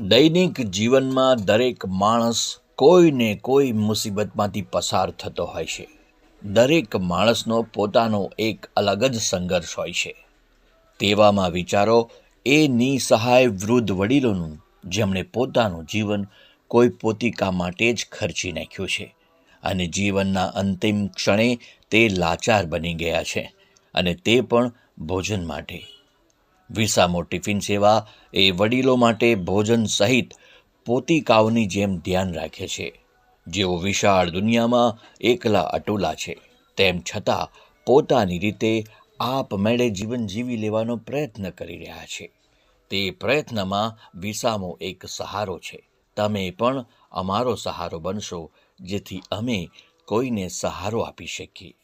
દૈનિક જીવનમાં દરેક માણસ કોઈ ને કોઈ મુસીબતમાંથી પસાર થતો હોય છે. દરેક માણસનો પોતાનો એક અલગ જ સંઘર્ષ હોય છે. તેવામાં વિચારો એ નિસહાય વૃદ્ધ વડીલોનું, જેમણે પોતાનું જીવન કોઈ પોતિકા માટે જ ખર્ચી નાખ્યું છે અને જીવનના અંતિમ ક્ષણે તે લાચાર બની ગયા છે, અને તે પણ ભોજન માટે. વિસામો ટિફિન સેવા એ વડીલો માટે ભોજન સહિત પોતિકાઓની જેમ ધ્યાન રાખે છે. જેઓ વિશાળ દુનિયામાં એકલા અટુલા છે, તેમ છતાં પોતાની રીતે આપમેળે જીવન જીવી લેવાનો પ્રયત્ન કરી રહ્યા છે. તે પ્રયત્નમાં વિસામો એક સહારો છે. તમે પણ અમારો સહારો બનશો, જેથી અમે કોઈને સહારો આપી શકીએ.